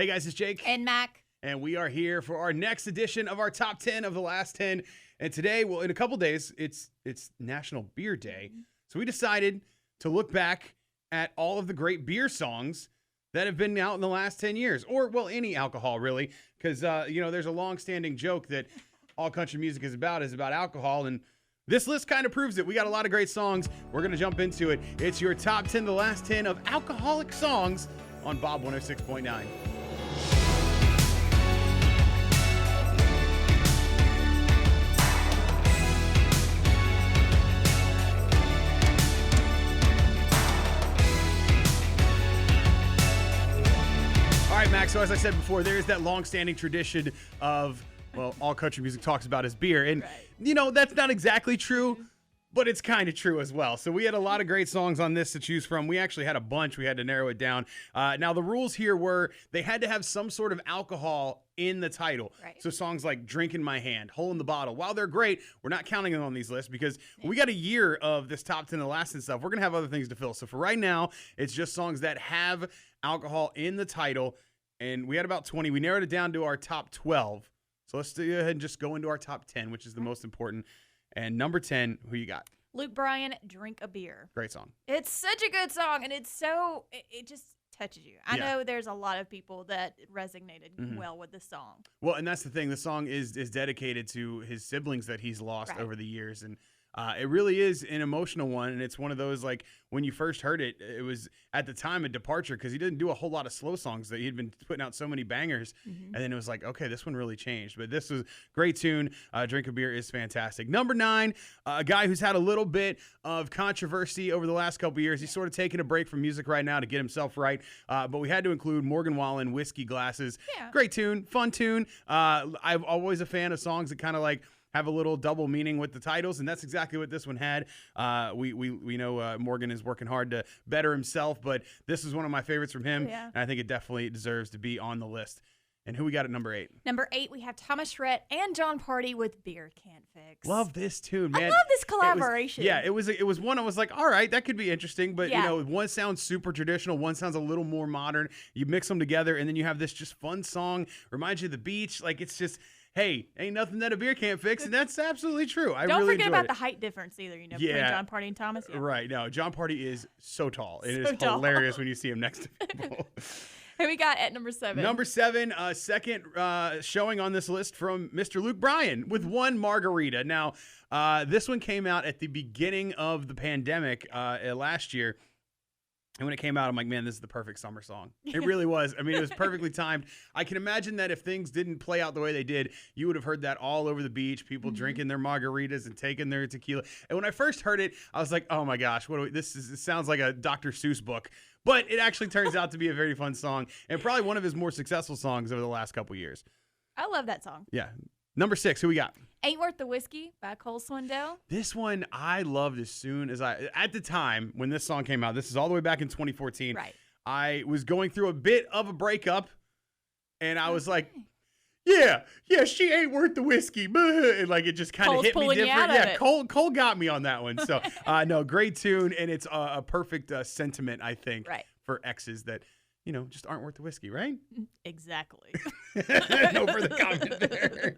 Hey guys, it's Jake. And Mac. And we are here for our next edition of our top 10 of the last 10. And today, well, in a couple days, it's National Beer Day. So we decided to look back at all of the great beer songs that have been out in the last 10 years. Or, well, any alcohol, really. Because, there's a long-standing joke that all country music is about alcohol. And this list kind of proves it. We got a lot of great songs. We're going to jump into it. It's your top 10, the last 10 of alcoholic songs on Bob 106.9. All right, Max, so as I said before, there's that long-standing tradition of, well, all country music talks about is beer. And, that's not exactly true, but it's kind of true as well. So we had a lot of great songs on this to choose from. We actually had a bunch. We had to narrow it down. Now, the rules here were they had to have some sort of alcohol in the title. Right. So songs like Drink in My Hand, Hole in the Bottle, while they're great, we're not counting them on these lists because we got a year of this top 10 of the last and stuff. We're going to have other things to fill. So for right now, it's just songs that have alcohol in the title. And we had about 20. We narrowed it down to our top 12. So let's go ahead and just go into our top 10, which is the most important. And number 10, who you got? Luke Bryan, Drink a Beer. Great song. It's such a good song, and it just touches you. I know there's a lot of people that resonated well with the song. Well, and that's the thing. The song is dedicated to his siblings that he's lost over the years. And it really is an emotional one. And it's one of those, like, when you first heard it, it was at the time a departure because he didn't do a whole lot of slow songs. That he'd been putting out so many bangers. And then it was like, okay, this one really changed. But this was a great tune. Drink a Beer is fantastic. Number 9, a guy who's had a little bit of controversy over the last couple years. He's sort of taking a break from music right now to get himself right. But we had to include Morgan Wallen, Whiskey Glasses. Yeah. Great tune, fun tune. I'm always a fan of songs that kind of like have a little double meaning with the titles, and that's exactly what this one had. We know Morgan is working hard to better himself, but this is one of my favorites from him, and I think it definitely deserves to be on the list. And who we got at number 8? Number 8, we have Thomas Rhett and John Party with Beer Can't Fix. Love this tune, man. I love this collaboration. It was one I was like, all right, that could be interesting, but one sounds super traditional, one sounds a little more modern. You mix them together, and then you have this just fun song, reminds you of the beach. Like, it's just, hey, ain't nothing that a beer can't fix, and that's absolutely true. Don't forget about the height difference either, between John Party and Thomas. Yeah. Right, no, John Party is so tall. It is hilarious when you see him next to people. Who we got at number 7? Number 7, second showing on this list from Mr. Luke Bryan with One Margarita. Now, this one came out at the beginning of the pandemic last year. And when it came out, I'm like, man, this is the perfect summer song. It really was. I mean, it was perfectly timed. I can imagine that if things didn't play out the way they did, you would have heard that all over the beach, people drinking their margaritas and taking their tequila. And when I first heard it, I was like, oh my gosh, it sounds like a Dr. Seuss book. But it actually turns out to be a very fun song and probably one of his more successful songs over the last couple years. I love that song. Yeah. Number 6, who we got? Ain't Worth the Whiskey by Cole Swindell. This one I loved as soon as at the time when this song came out, this is all the way back in 2014. Right. I was going through a bit of a breakup and I was like, yeah, she ain't worth the whiskey. And like it just kind of hit me different. Yeah, Cole got me on that one. So no, great tune. And it's a perfect sentiment, I think, for exes that, just aren't worth the whiskey, right? Exactly. No further comment there.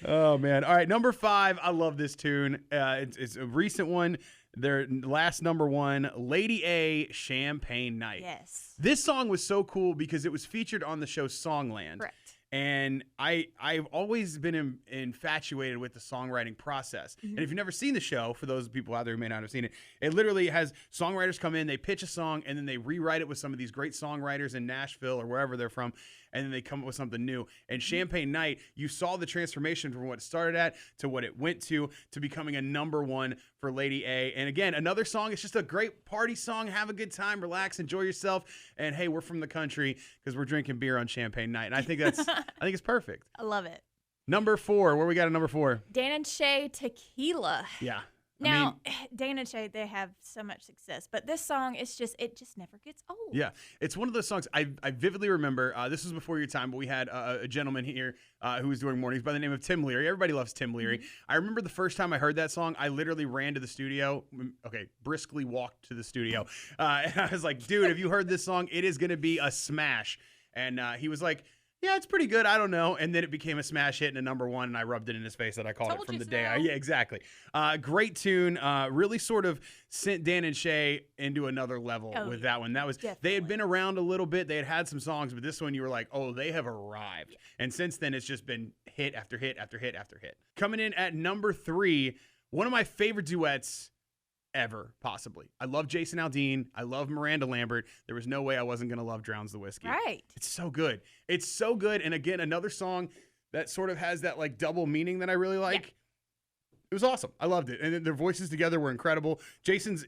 Oh, man. All right, number 5. I love this tune. It's a recent one. Their last number 1, Lady A, Champagne Night. Yes. This song was so cool because it was featured on the show Songland. Correct. And I've always been infatuated with the songwriting process. And if you've never seen the show, for those people out there who may not have seen it, it literally has songwriters come in, they pitch a song, and then they rewrite it with some of these great songwriters in Nashville or wherever they're from, and then they come up with something new. And Champagne Night, you saw the transformation from what it started at to what it went to becoming a number 1 for Lady A. And again, another song, it's just a great party song. Have a good time, relax, enjoy yourself. And hey, we're from the country because we're drinking beer on Champagne Night. And I think it's perfect. I love it. Number 4, where we got a number 4? Dan and Shay, Tequila. Yeah. Now, Dan and Shay, they have so much success, but this song, it just never gets old. Yeah, it's one of those songs I vividly remember. This was before your time, but we had a gentleman here who was doing mornings by the name of Tim Leary. Everybody loves Tim Leary. I remember the first time I heard that song, I literally ran to the studio. Okay, briskly walked to the studio. And I was like, dude, have you heard this song? It is going to be a smash. And he was like, yeah, it's pretty good. I don't know. And then it became a smash hit and a number one, and I rubbed it in his face that I called it from the day. Yeah, exactly. Great tune. Really sort of sent Dan and Shay into another level with that one. That was They had been around a little bit. They had some songs, but this one you were like, oh, they have arrived. Yeah. And since then, it's just been hit after hit after hit after hit. Coming in at number 3, one of my favorite duets ever, possibly. I love Jason Aldean. I love Miranda Lambert. There was no way I wasn't going to love Drowns the Whiskey. Right. It's so good. It's so good. And again, another song that sort of has that like double meaning that I really like. Yeah. It was awesome. I loved it. And then their voices together were incredible. Jason's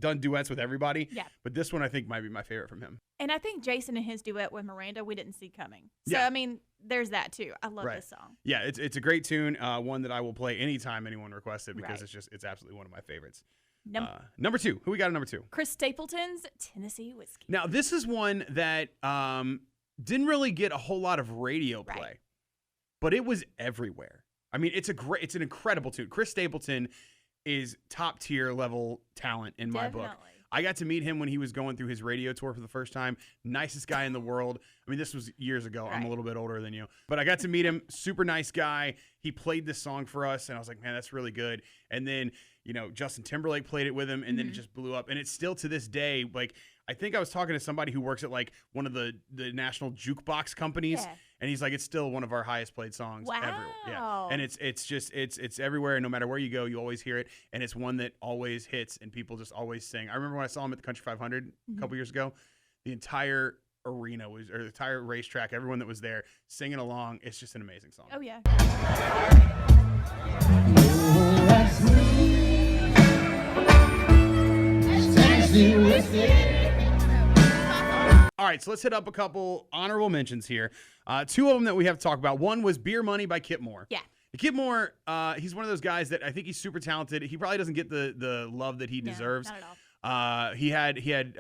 done duets with everybody. Yeah. But this one I think might be my favorite from him. And I think Jason and his duet with Miranda, we didn't see coming. So, I mean, there's that too. I love this song. Yeah, it's a great tune. One that I will play anytime anyone requests it because it's absolutely one of my favorites. Number 2. Who we got at number 2? Chris Stapleton's Tennessee Whiskey. Now, this is one that didn't really get a whole lot of radio play, but it was everywhere. I mean, it's an incredible tune. Chris Stapleton is top tier level talent in my book. I got to meet him when he was going through his radio tour for the first time. Nicest guy in the world. I mean, this was years ago. I'm a little bit older than you. But I got to meet him. Super nice guy. He played this song for us, and I was like, man, that's really good. And then, Justin Timberlake played it with him, and then it just blew up. And it's still to this day, like, I think I was talking to somebody who works at, like, one of the national jukebox companies, and he's like, it's still one of our highest played songs ever. Yeah. And it's everywhere, and no matter where you go, you always hear it, and it's one that always hits, and people just always sing. I remember when I saw him at the Country 500 a couple years ago, the entire arena the entire racetrack, everyone that was there singing along. It's just an amazing song. Oh, yeah. All right, so let's hit up a couple honorable mentions here. 2 of them that we have to talk about. One was Beer Money by Kip Moore. Yeah. Kip Moore, he's one of those guys that I think he's super talented. He probably doesn't get the love that he deserves. Not at all. He had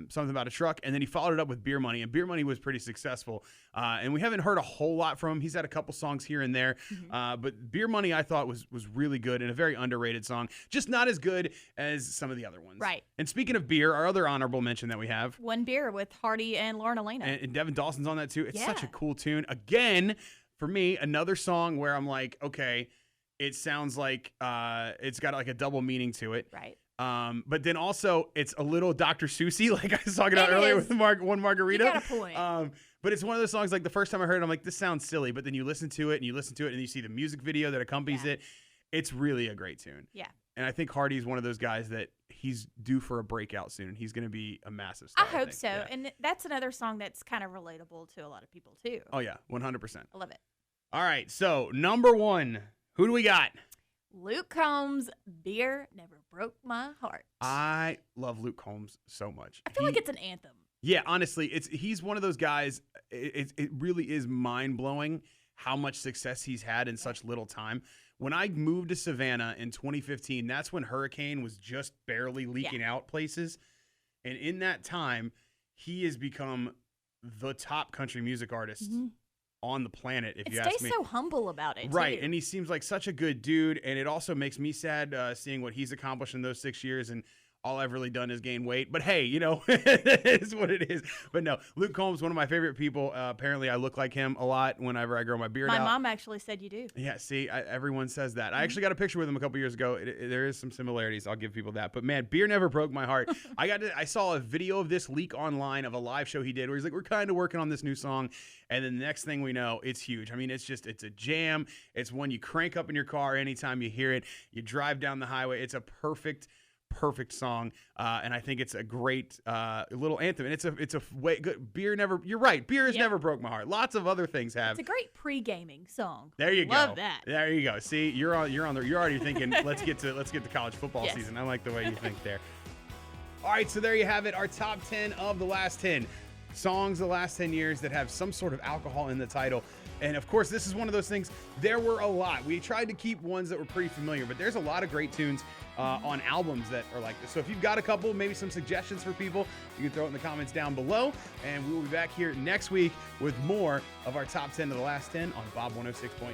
something about a truck, and then he followed it up with Beer Money, and Beer Money was pretty successful. And we haven't heard a whole lot from him. He's had a couple songs here and there, but Beer Money I thought was really good and a very underrated song. Just not as good as some of the other ones. Right. And speaking of beer, our other honorable mention that we have, One Beer with Hardy and Lauren Elena, and Devin Dawson's on that too. It's such a cool tune. Again, for me, another song where I'm like, okay, it sounds like it's got like a double meaning to it. Right. But then also it's a little Dr. Seussy, like I was talking about earlier with One Margarita. You got a point. But it's one of those songs, like the first time I heard it, I'm like, this sounds silly. But then you listen to it and you you see the music video that accompanies it. It's really a great tune. Yeah. And I think Hardy's one of those guys that he's due for a breakout soon. He's going to be a massive star. I hope so. Yeah. And that's another song that's kind of relatable to a lot of people too. Oh, yeah. 100%. I love it. All right. So number 1, who do we got? Luke Combs, Beer Never Broke My Heart. I love Luke Combs so much. I feel like it's an anthem. Yeah, honestly, he's one of those guys. It really is mind-blowing how much success he's had in such little time. When I moved to Savannah in 2015, that's when Hurricane was just barely leaking out places. And in that time, he has become the top country music artist on the planet, if you ask me. Stays so humble about it, right, too. And he seems like such a good dude, and it also makes me sad seeing what he's accomplished in those 6 years, and all I've really done is gain weight. But hey, it is what it is. But no, Luke Combs, one of my favorite people. Apparently, I look like him a lot whenever I grow my beard out. My mom actually said you do. Yeah, see, everyone says that. I actually got a picture with him a couple years ago. There is some similarities. I'll give people that. But man, Beer Never Broke My Heart. I saw a video of this leak online of a live show he did where he's like, we're kind of working on this new song. And then the next thing we know, it's huge. I mean, it's a jam. It's one you crank up in your car anytime you hear it. You drive down the highway. It's a perfect song, and I think it's a great little anthem, and it's a way good. You're right. Beer has never broke my heart. Lots of other things have. It's a great pre-gaming song. There you go. Love that. There you go. See, you're on there. You're already thinking, let's get to college football season. I like the way you think there. All right, so there you have it. Our top 10 of the last 10 songs of the last 10 years that have some sort of alcohol in the title. And of course, this is one of those things. There were a lot. We tried to keep ones that were pretty familiar, but there's a lot of great tunes on albums that are like this. So if you've got a couple, maybe some suggestions for people, you can throw it in the comments down below. And we will be back here next week with more of our top 10 of the last 10 on Bob 106.9.